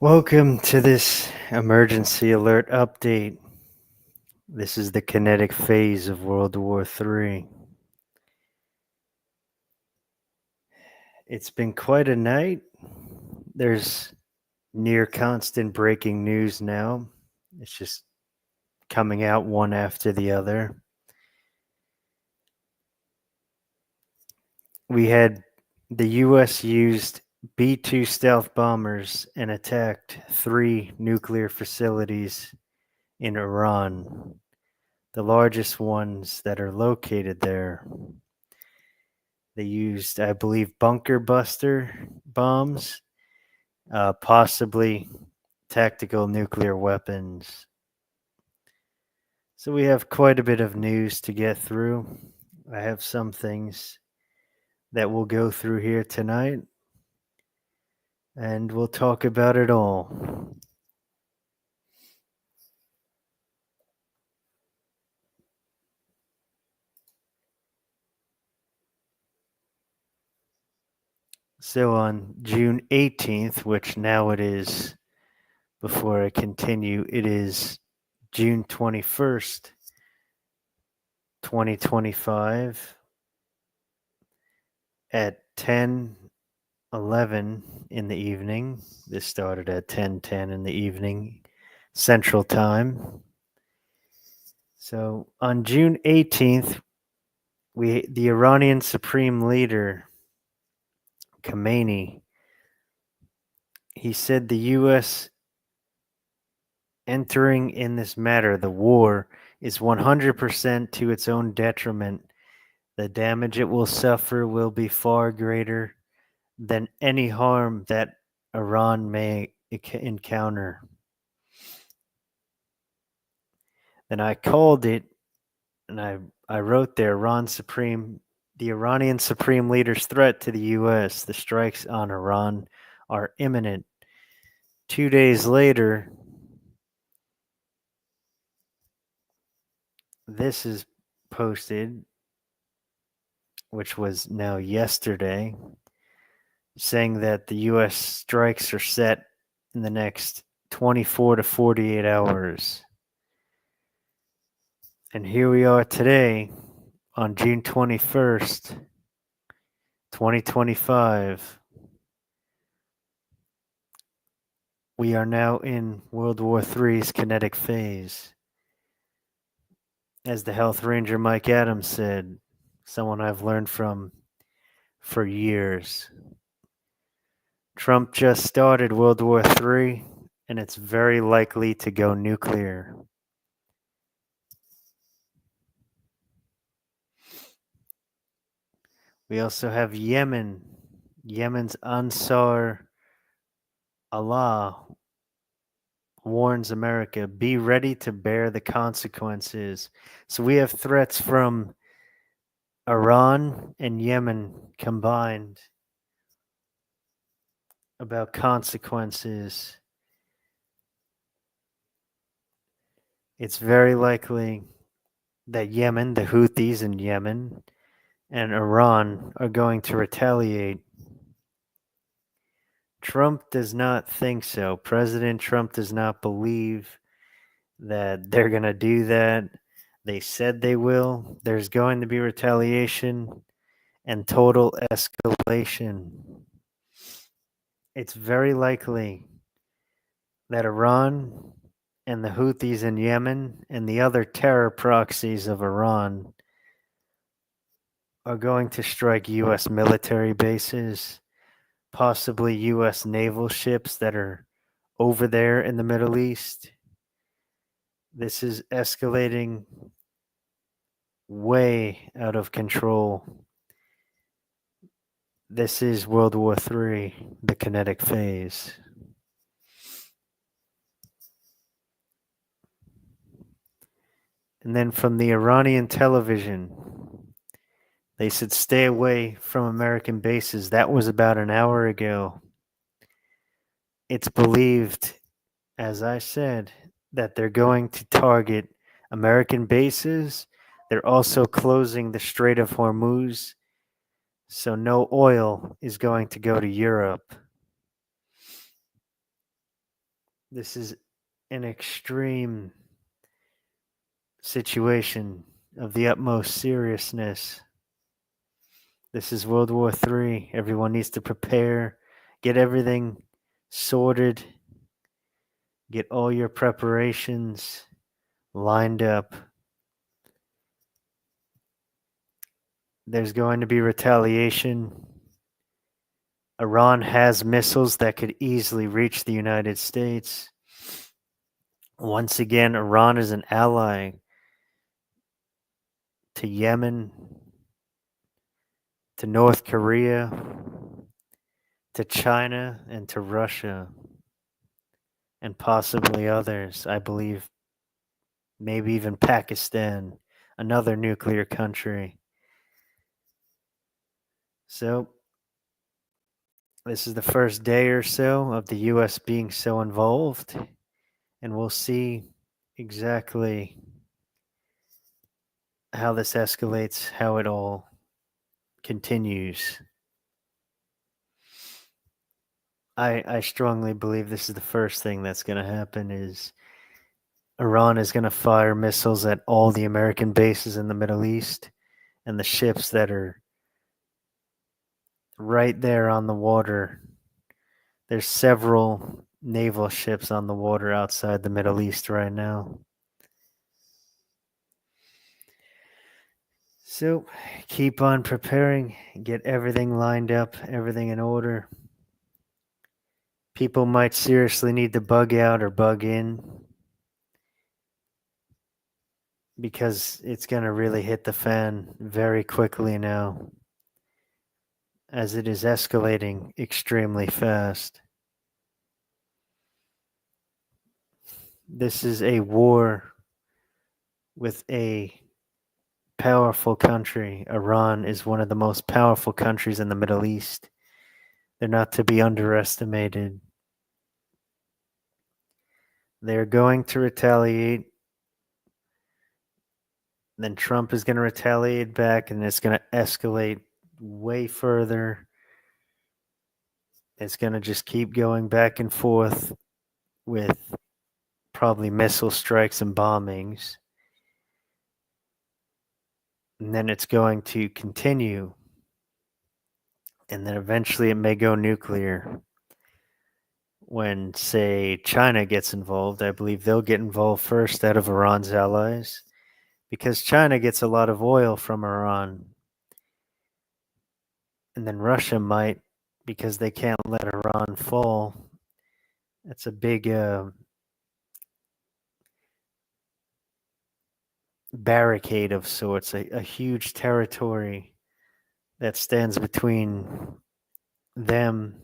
Welcome to this emergency alert update. This is the kinetic phase of World War III. It's been quite a night. There's near constant breaking news now. It's just coming out one after the other. We had the US used B-2 stealth bombers and attacked 3 nuclear facilities in Iran, the largest ones that are located there. They used, I believe, bunker buster bombs, possibly tactical nuclear weapons. So we have quite a bit of news to get through. I have some things that we'll go through here tonight, and we'll talk about it all. So on June 18th, which now it is, before I continue, it is June 21st, 2025 at 10:11 in the evening. This started at 10:10 in the evening Central Time. So on June 18th, the Iranian Supreme Leader Khamenei, he said the US entering in this matter, the war, is 100% to its own detriment. The damage it will suffer will be far greater than any harm that Iran may encounter. Then I called it, and I wrote there, the Iranian Supreme Leader's threat to the U.S., the strikes on Iran are imminent. 2 days later, this is posted, which was now yesterday, saying that the U.S. strikes are set in the next 24 to 48 hours. And here we are today on June 21st, 2025. We are now in World War III's kinetic phase. As the Health Ranger Mike Adams said, someone I've learned from for years. Trump just started World War III, and it's very likely to go nuclear. We also have Yemen. Yemen's Ansar Allah warns America, be ready to bear the consequences. So we have threats from Iran and Yemen combined about consequences. It's very likely that Yemen, the Houthis in Yemen, and Iran are going to retaliate. Trump does not think so. President Trump does not believe that they're going to do that. They said they will. There's going to be retaliation and total escalation. It's very likely that Iran and the Houthis in Yemen and the other terror proxies of Iran are going to strike U.S. military bases, possibly U.S. naval ships that are over there in the Middle East. This is escalating way out of control. This is World War III, the kinetic phase. And then from the Iranian television, they said stay away from American bases. That was about an hour ago. It's believed, as I said, that they're going to target American bases. They're also closing the Strait of Hormuz, so no oil is going to go to Europe. This is an extreme situation of the utmost seriousness. This is World War III. Everyone needs to prepare, get everything sorted, get all your preparations lined up. There's going to be retaliation. Iran has missiles that could easily reach the United States. Once again, Iran is an ally to Yemen, to North Korea, to China, and to Russia, and possibly others. I believe maybe even Pakistan, another nuclear country. So, this is the first day or so of the U.S. being so involved, and we'll see exactly how this escalates, how it all continues. I strongly believe this is the first thing that's going to happen is Iran is going to fire missiles at all the American bases in the Middle East and the ships that are right there on the water. There's several naval ships on the water outside the Middle East right now. So keep on preparing, get everything lined up, everything in order. People might seriously need to bug out or bug in because it's going to really hit the fan very quickly now, as it is escalating extremely fast. This is a war with a powerful country. Iran is one of the most powerful countries in the Middle East. They're not to be underestimated. They're going to retaliate. Then Trump is going to retaliate back, and it's going to escalate way further. It's going to just keep going back and forth with probably missile strikes and bombings. And then it's going to continue. And then eventually it may go nuclear. When, say, China gets involved, I believe they'll get involved first out of Iran's allies because China gets a lot of oil from Iran. And then Russia might because they can't let Iran fall. That's a big barricade of sorts, a huge territory that stands between them,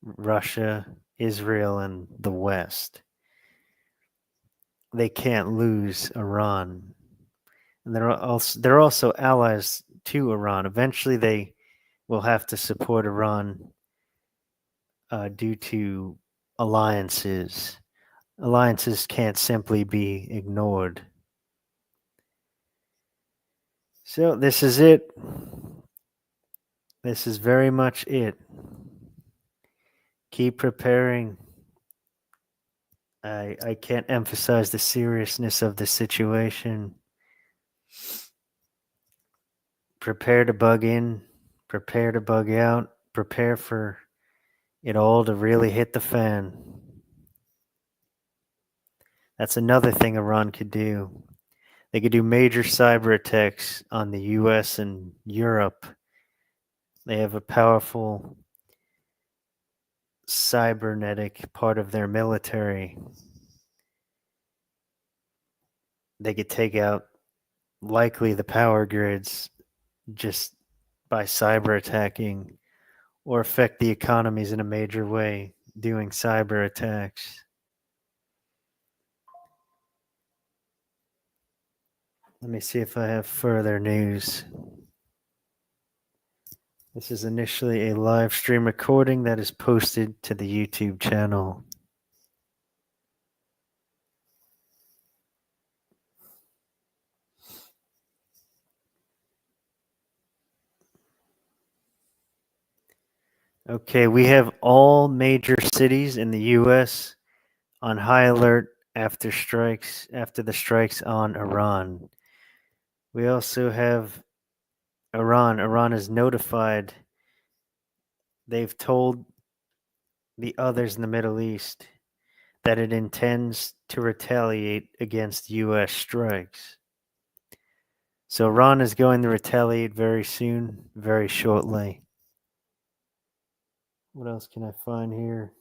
Russia, Israel, and the West. They can't lose Iran. And they're also allies to Iran. Eventually, they will have to support Iran due to alliances. Alliances can't simply be ignored. So this is it. This is very much it. Keep preparing. I can't emphasize the seriousness of the situation. Prepare to bug in, prepare to bug out, prepare for it all to really hit the fan. That's another thing Iran could do. They could do major cyber attacks on the US and Europe. They have a powerful cybernetic part of their military. They could take out likely the power grids just by cyber attacking or affect the economies in a major way doing cyber attacks. Let me see if I have further news. This is initially a live stream recording that is posted to the YouTube channel. Okay, we have all major cities in the US on high alert after the strikes on Iran. We also have Iran. Iran is notified. They've told the others in the Middle East that it intends to retaliate against U.S. strikes. So Iran is going to retaliate very soon, very shortly. What else can I find here?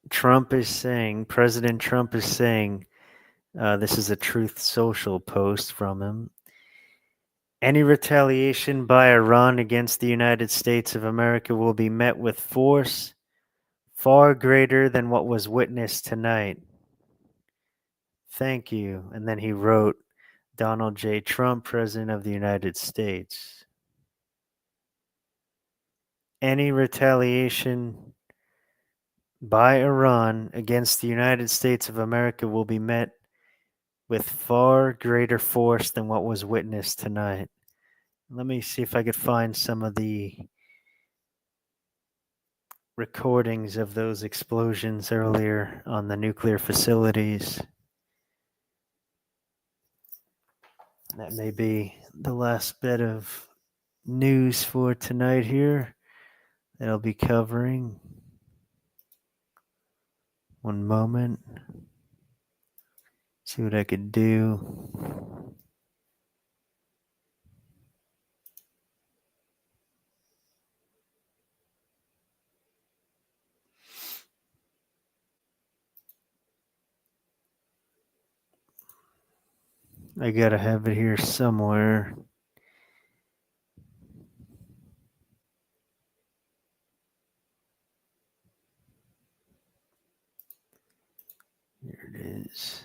President Trump is saying, this is a Truth Social post from him. Any retaliation by Iran against the United States of America will be met with force far greater than what was witnessed tonight. Thank you. And then he wrote, Donald J. Trump, President of the United States. Any retaliation by Iran against the United States of America will be met with far greater force than what was witnessed tonight. Let me see if I could find some of the recordings of those explosions earlier on the nuclear facilities. That may be the last bit of news for tonight here that I'll be covering. One moment. See what I could do. I gotta have it here somewhere. Here it is.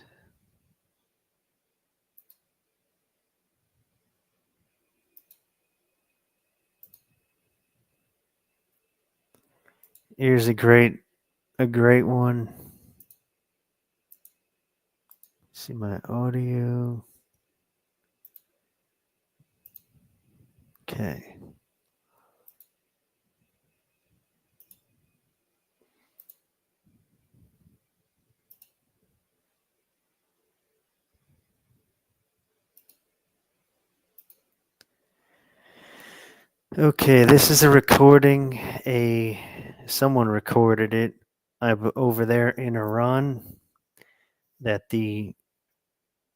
Here's a great one. See my audio. Okay. Okay, this is a recording. Someone recorded it over there in Iran. That the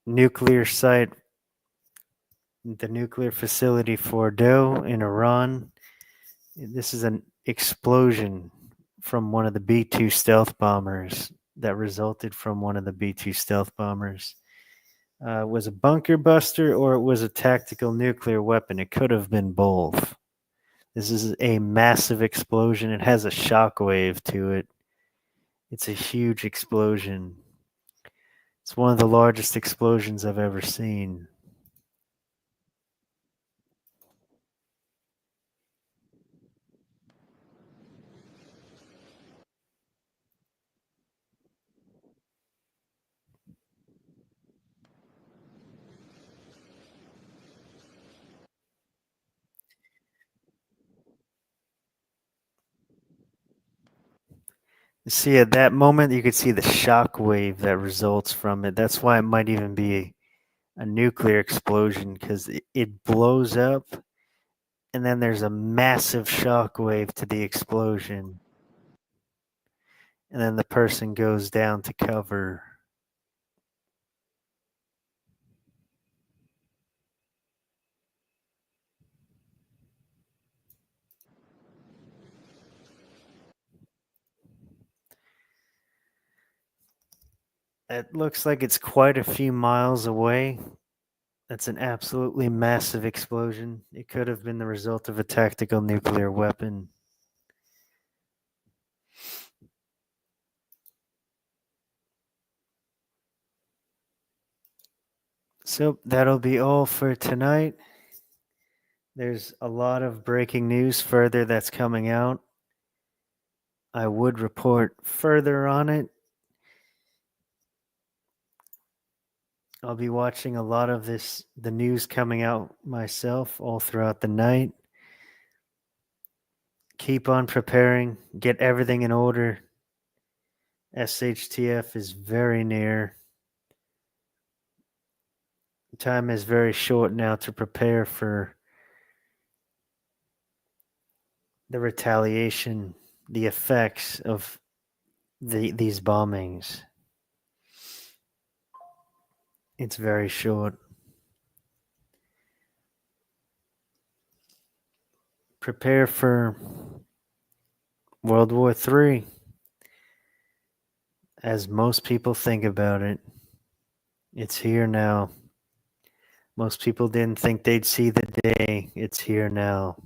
nuclear site, the nuclear facility Fordow in Iran. This is an explosion from one of the B-2 stealth bombers that resulted from one of the B-2 stealth bombers. Was a bunker buster or it was a tactical nuclear weapon. It could have been both. This is a massive explosion. It has a shock wave to it. It's a huge explosion. It's one of the largest explosions I've ever seen. See, at that moment, you could see the shock wave that results from it. That's why it might even be a nuclear explosion because it blows up and then there's a massive shock wave to the explosion. And then the person goes down to cover. It looks like it's quite a few miles away. That's an absolutely massive explosion. It could have been the result of a tactical nuclear weapon. So that'll be all for tonight. There's a lot of breaking news further that's coming out. I would report further on it. I'll be watching a lot of the news coming out myself all throughout the night. Keep on preparing, get everything in order. SHTF is very near. Time is very short now to prepare for the retaliation, the effects of these bombings. It's very short. Prepare for World War III, as most people think about it. It's here now. Most people didn't think they'd see the day. It's here now.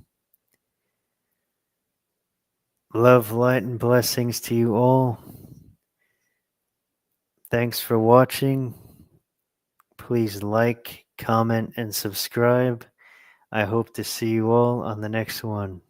Love, light, and blessings to you all. Thanks for watching. Please like, comment, and subscribe. I hope to see you all on the next one.